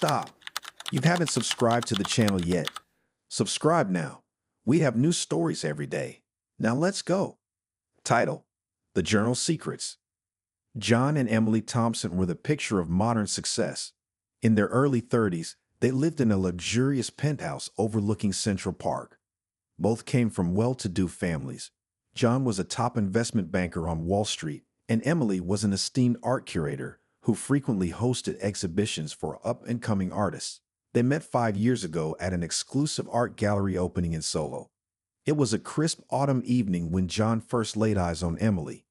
stop. You haven't subscribed to the channel yet. Subscribe now. We have new stories every day. Now let's go. Title: The Journal Secrets. John and Emily Thompson were the picture of modern success. In their early 30s, they lived in a luxurious penthouse overlooking Central Park. Both came from well-to-do families. John was a top investment banker on Wall Street, and Emily was an esteemed art curator who frequently hosted exhibitions for up-and-coming artists. They met 5 years ago at an exclusive art gallery opening in Solo. It was a crisp autumn evening when John first laid eyes on Emily.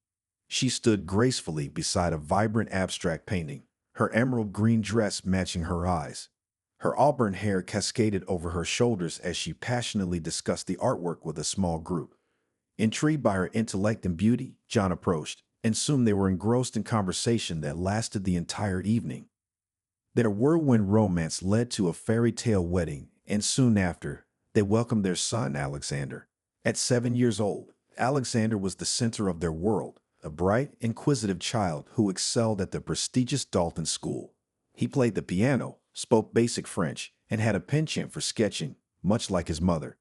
She stood gracefully beside a vibrant abstract painting, her emerald green dress matching her eyes. Her auburn hair cascaded over her shoulders as she passionately discussed the artwork with a small group. Intrigued by her intellect and beauty, John approached, and soon they were engrossed in conversation that lasted the entire evening. Their whirlwind romance led to a fairy tale wedding, and soon after, they welcomed their son, Alexander. At 7 years old, Alexander was the center of their world, a bright, inquisitive child who excelled at the prestigious Dalton School. He played the piano, spoke basic French, and had a penchant for sketching, much like his mother.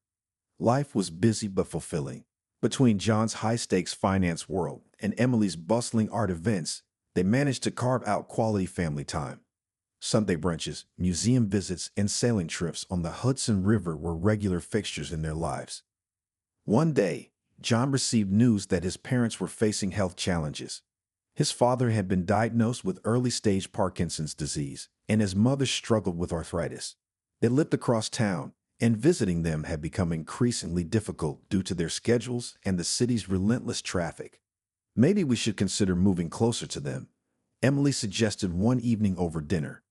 Life was busy but fulfilling. Between John's high-stakes finance world and Emily's bustling art events, they managed to carve out quality family time. Sunday brunches, museum visits, and sailing trips on the Hudson River were regular fixtures in their lives. One day, John received news that his parents were facing health challenges. His father had been diagnosed with early-stage Parkinson's disease, and his mother struggled with arthritis. They lived across town, and visiting them had become increasingly difficult due to their schedules and the city's relentless traffic. Maybe we should consider moving closer to them, Emily suggested one evening over dinner.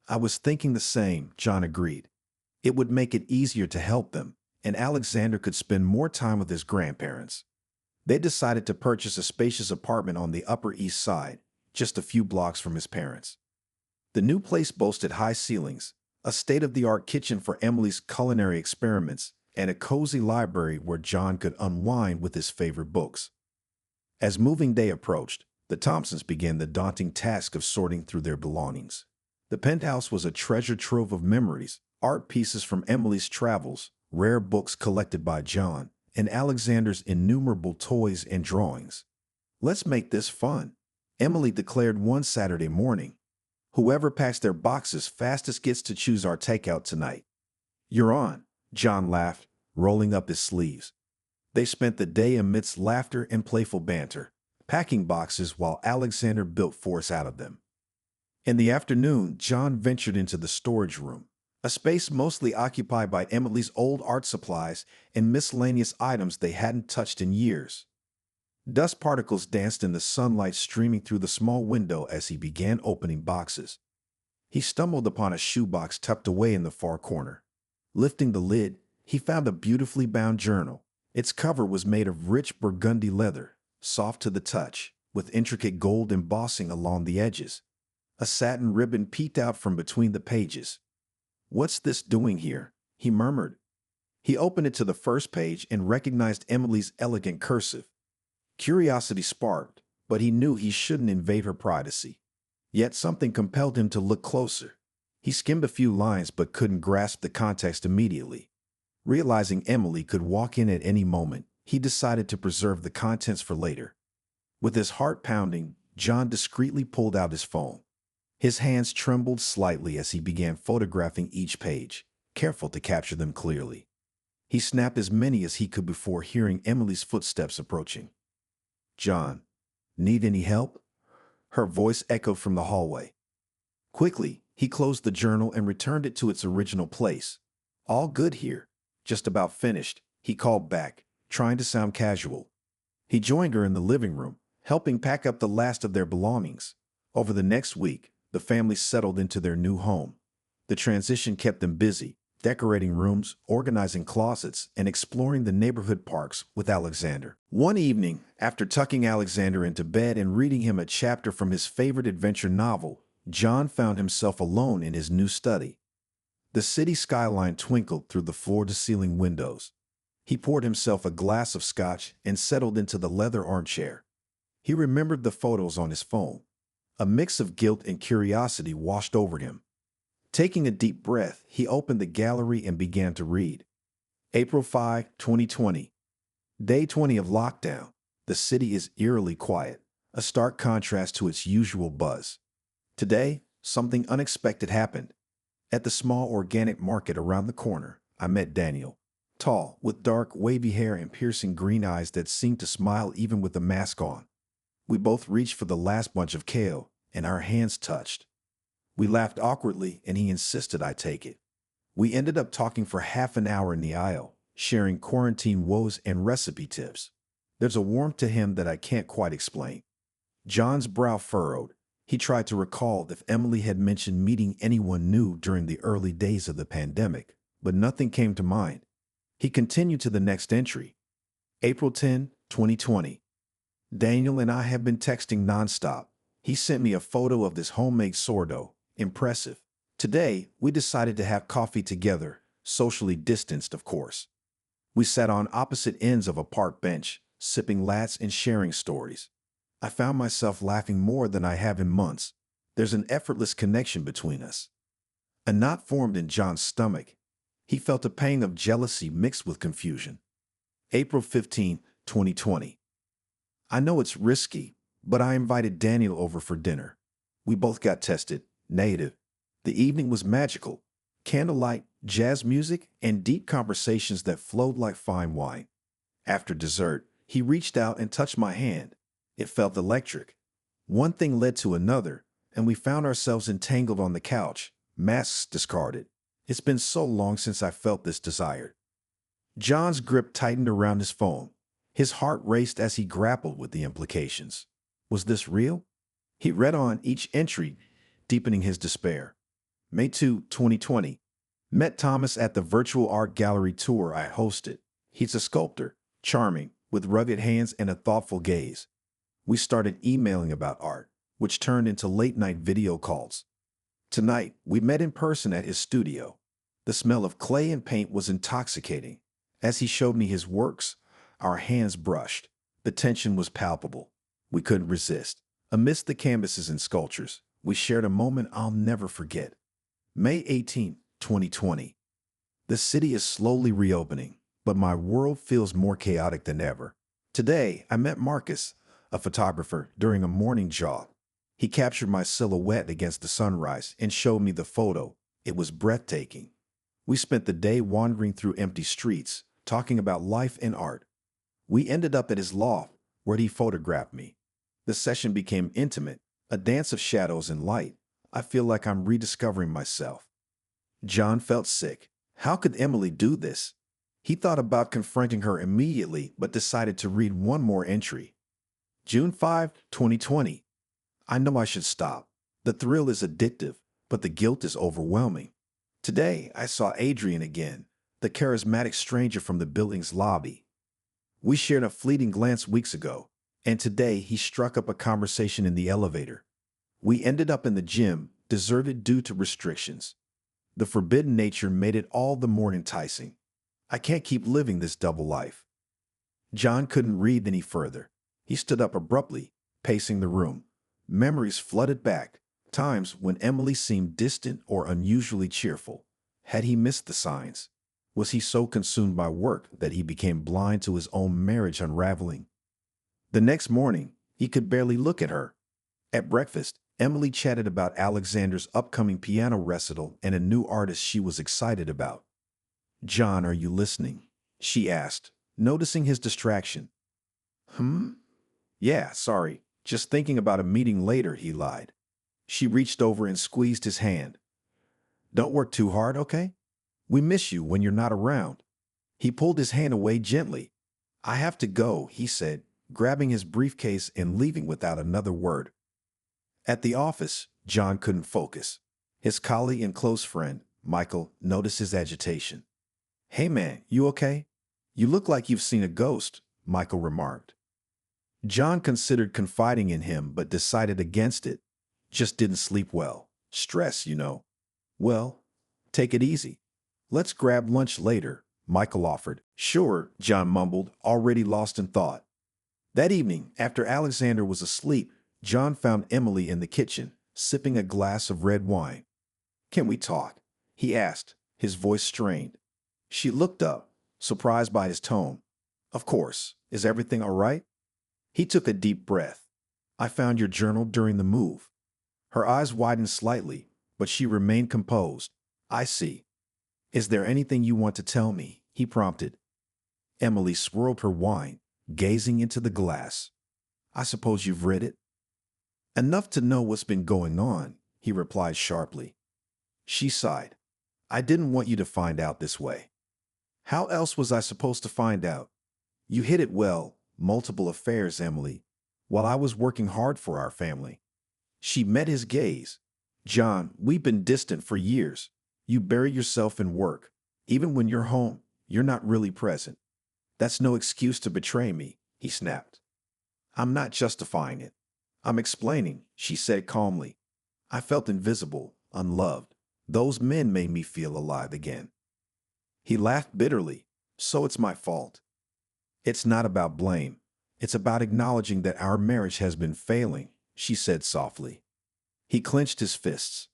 I was thinking the same, John agreed. It would make it easier to help them, and Alexander could spend more time with his grandparents. They decided to purchase a spacious apartment on the Upper East Side, just a few blocks from his parents. The new place boasted high ceilings, a state-of-the-art kitchen for Emily's culinary experiments, and a cozy library where John could unwind with his favorite books. As moving day approached, the Thompsons began the daunting task of sorting through their belongings. The penthouse was a treasure trove of memories, art pieces from Emily's travels, rare books collected by John, and Alexander's innumerable toys and drawings. "Let's make this fun," Emily declared one Saturday morning. "Whoever packs their boxes fastest gets to choose our takeout tonight." "You're on," John laughed, rolling up his sleeves. They spent the day amidst laughter and playful banter, packing boxes while Alexander built forts out of them. In the afternoon, John ventured into the storage room, a space mostly occupied by Emily's old art supplies and miscellaneous items they hadn't touched in years. Dust particles danced in the sunlight streaming through the small window as he began opening boxes. He stumbled upon a shoebox tucked away in the far corner. Lifting the lid, he found a beautifully bound journal. Its cover was made of rich burgundy leather, soft to the touch, with intricate gold embossing along the edges. A satin ribbon peeked out from between the pages. "What's this doing here?" he murmured. He opened it to the first page and recognized Emily's elegant cursive. Curiosity sparked, but he knew he shouldn't invade her privacy. Yet something compelled him to look closer. He skimmed a few lines but couldn't grasp the context immediately. Realizing Emily could walk in at any moment, he decided to preserve the contents for later. With his heart pounding, John discreetly pulled out his phone. His hands trembled slightly as he began photographing each page, careful to capture them clearly. He snapped as many as he could before hearing Emily's footsteps approaching. "John, need any help?" Her voice echoed from the hallway. Quickly, he closed the journal and returned it to its original place. "All good here. Just about finished," he called back, trying to sound casual. He joined her in the living room, helping pack up the last of their belongings. Over the next week, the family settled into their new home. The transition kept them busy, decorating rooms, organizing closets, and exploring the neighborhood parks with Alexander. One evening, after tucking Alexander into bed and reading him a chapter from his favorite adventure novel, John found himself alone in his new study. The city skyline twinkled through the floor-to-ceiling windows. He poured himself a glass of scotch and settled into the leather armchair. He remembered the photos on his phone. A mix of guilt and curiosity washed over him. Taking a deep breath, he opened the gallery and began to read. April 5, 2020. Day 20 of lockdown. The city is eerily quiet, a stark contrast to its usual buzz. Today, something unexpected happened. At the small organic market around the corner, I met Daniel. Tall, with dark, wavy hair and piercing green eyes that seemed to smile even with the mask on. We both reached for the last bunch of kale, and our hands touched. We laughed awkwardly, and he insisted I take it. We ended up talking for half an hour in the aisle, sharing quarantine woes and recipe tips. There's a warmth to him that I can't quite explain. John's brow furrowed. He tried to recall if Emily had mentioned meeting anyone new during the early days of the pandemic, but nothing came to mind. He continued to the next entry. April 10, 2020. Daniel and I have been texting nonstop. He sent me a photo of this homemade sourdough. Impressive. Today, we decided to have coffee together, socially distanced, of course. We sat on opposite ends of a park bench, sipping lattes and sharing stories. I found myself laughing more than I have in months. There's an effortless connection between us. A knot formed in John's stomach. He felt a pang of jealousy mixed with confusion. April 15, 2020. I know it's risky, but I invited Daniel over for dinner. We both got tested, negative. The evening was magical. Candlelight, jazz music, and deep conversations that flowed like fine wine. After dessert, he reached out and touched my hand. It felt electric. One thing led to another, and we found ourselves entangled on the couch, masks discarded. It's been so long since I felt this desire. John's grip tightened around his phone. His heart raced as he grappled with the implications. Was this real? He read on each entry, deepening his despair. May 2, 2020. Met Thomas at the virtual art gallery tour I hosted. He's a sculptor, charming, with rugged hands and a thoughtful gaze. We started emailing about art, which turned into late-night video calls. Tonight, we met in person at his studio. The smell of clay and paint was intoxicating. As he showed me his works, our hands brushed. The tension was palpable. We couldn't resist. Amidst the canvases and sculptures, we shared a moment I'll never forget. May 18, 2020. The city is slowly reopening, but my world feels more chaotic than ever. Today, I met Marcus, a photographer, during a morning jog. He captured my silhouette against the sunrise and showed me the photo. It was breathtaking. We spent the day wandering through empty streets, talking about life and art. We ended up at his loft, where he photographed me. The session became intimate, a dance of shadows and light. I feel like I'm rediscovering myself. John felt sick. How could Emily do this? He thought about confronting her immediately, but decided to read one more entry. June 5, 2020. I know I should stop. The thrill is addictive, but the guilt is overwhelming. Today, I saw Adrian again, the charismatic stranger from the building's lobby. We shared a fleeting glance weeks ago, and today he struck up a conversation in the elevator. We ended up in the gym, deserted due to restrictions. The forbidden nature made it all the more enticing. I can't keep living this double life. John couldn't read any further. He stood up abruptly, pacing the room. Memories flooded back, times when Emily seemed distant or unusually cheerful. Had he missed the signs? Was he so consumed by work that he became blind to his own marriage unraveling? The next morning, he could barely look at her. At breakfast, Emily chatted about Alexander's upcoming piano recital and a new artist she was excited about. "John, are you listening?" she asked, noticing his distraction. Yeah, sorry. Just thinking about a meeting later," he lied. She reached over and squeezed his hand. "Don't work too hard, okay? We miss you when you're not around." He pulled his hand away gently. "I have to go," he said, grabbing his briefcase and leaving without another word. At the office, John couldn't focus. His colleague and close friend, Michael, noticed his agitation. "Hey man, you okay? You look like you've seen a ghost," Michael remarked. John considered confiding in him but decided against it. "Just didn't sleep well. Stress, you know." "Well, take it easy. Let's grab lunch later," Michael offered. "Sure," John mumbled, already lost in thought. That evening, after Alexander was asleep, John found Emily in the kitchen, sipping a glass of red wine. Can we talk? He asked, his voice strained. She looked up, surprised by his tone. Of course. Is everything all right? He took a deep breath. I found your journal during the move. Her eyes widened slightly, but she remained composed. I see. Is there anything you want to tell me? He prompted. Emily swirled her wine, gazing into the glass. I suppose you've read it? Enough to know what's been going on, he replied sharply. She sighed. I didn't want you to find out this way. How else was I supposed to find out? You hit it well, multiple affairs, Emily, while I was working hard for our family. She met his gaze. John, we've been distant for years. You bury yourself in work. Even when you're home, you're not really present. That's no excuse to betray me, he snapped. I'm not justifying it. I'm explaining, she said calmly. I felt invisible, unloved. Those men made me feel alive again. He laughed bitterly. So it's my fault. It's not about blame. It's about acknowledging that our marriage has been failing, she said softly. He clenched his fists.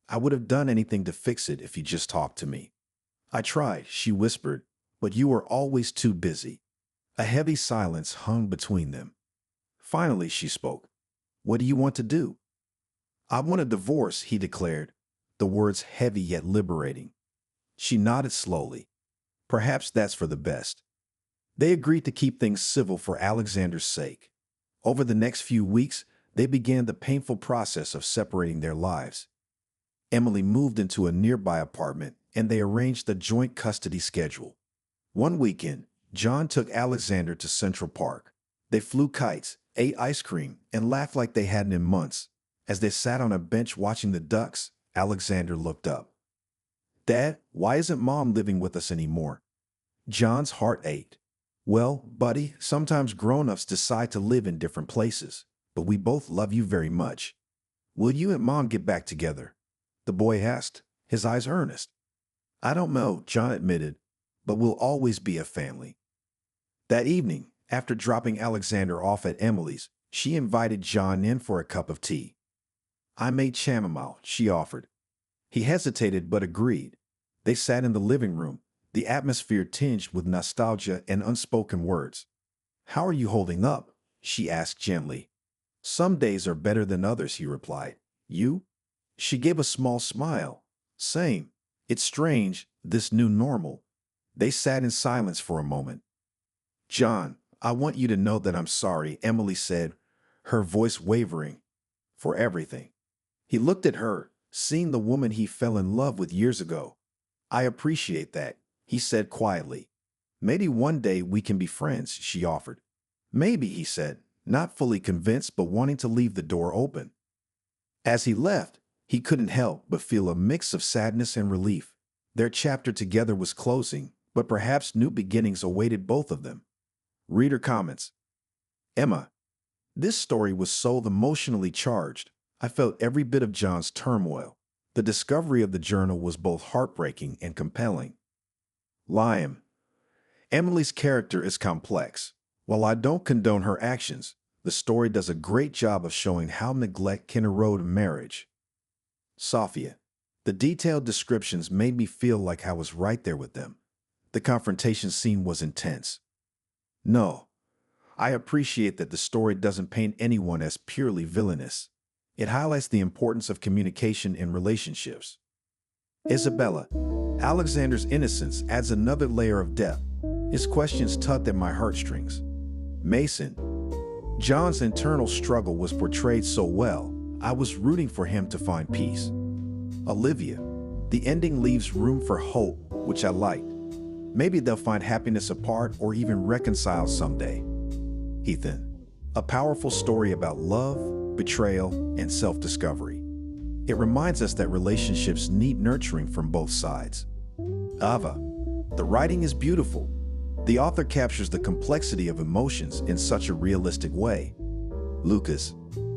I would have done anything to fix it if you just talked to me. I tried, she whispered, but you were always too busy. A heavy silence hung between them. Finally, she spoke. What do you want to do? I want a divorce, he declared, the words heavy yet liberating. She nodded slowly. Perhaps that's for the best. They agreed to keep things civil for Alexander's sake. Over the next few weeks, they began the painful process of separating their lives. Emily moved into a nearby apartment, and they arranged a joint custody schedule. One weekend, John took Alexander to Central Park. They flew kites, ate ice cream, and laughed like they hadn't in months. As they sat on a bench watching the ducks, Alexander looked up. Dad, why isn't Mom living with us anymore? John's heart ached. Well, buddy, sometimes grown-ups decide to live in different places, but we both love you very much. Will you and Mom get back together? The boy asked, his eyes earnest. I don't know, John admitted, but we'll always be a family. That evening, after dropping Alexander off at Emily's, she invited John in for a cup of tea. I made chamomile, she offered. He hesitated but agreed. They sat in the living room, the atmosphere tinged with nostalgia and unspoken words. How are you holding up? She asked gently. Some days are better than others, he replied. You? She gave a small smile. Same. It's strange, this new normal. They sat in silence for a moment. John, I want you to know that I'm sorry, Emily said, her voice wavering. For everything. He looked at her, seeing the woman he fell in love with years ago. I appreciate that, he said quietly. Maybe one day we can be friends, she offered. Maybe, he said, not fully convinced but wanting to leave the door open. As he left, he couldn't help but feel a mix of sadness and relief. Their chapter together was closing, but perhaps new beginnings awaited both of them. Reader comments. Emma. This story was so emotionally charged. I felt every bit of John's turmoil. The discovery of the journal was both heartbreaking and compelling. Liam. Emily's character is complex. While I don't condone her actions, the story does a great job of showing how neglect can erode a marriage. Sophia. The detailed descriptions made me feel like I was right there with them. The confrontation scene was intense. No. I appreciate that the story doesn't paint anyone as purely villainous. It highlights the importance of communication in relationships. Isabella. Alexander's innocence adds another layer of depth. His questions tugged at my heartstrings. Mason. John's internal struggle was portrayed so well, I was rooting for him to find peace. Olivia. The ending leaves room for hope, which I liked. Maybe they'll find happiness apart or even reconcile someday. Ethan. A powerful story about love, betrayal, and self-discovery. It reminds us that relationships need nurturing from both sides. Ava. The writing is beautiful. The author captures the complexity of emotions in such a realistic way. Lucas.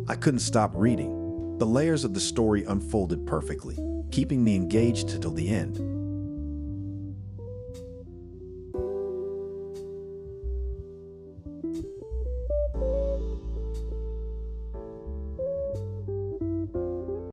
I couldn't stop reading. The layers of the story unfolded perfectly, keeping me engaged till the end.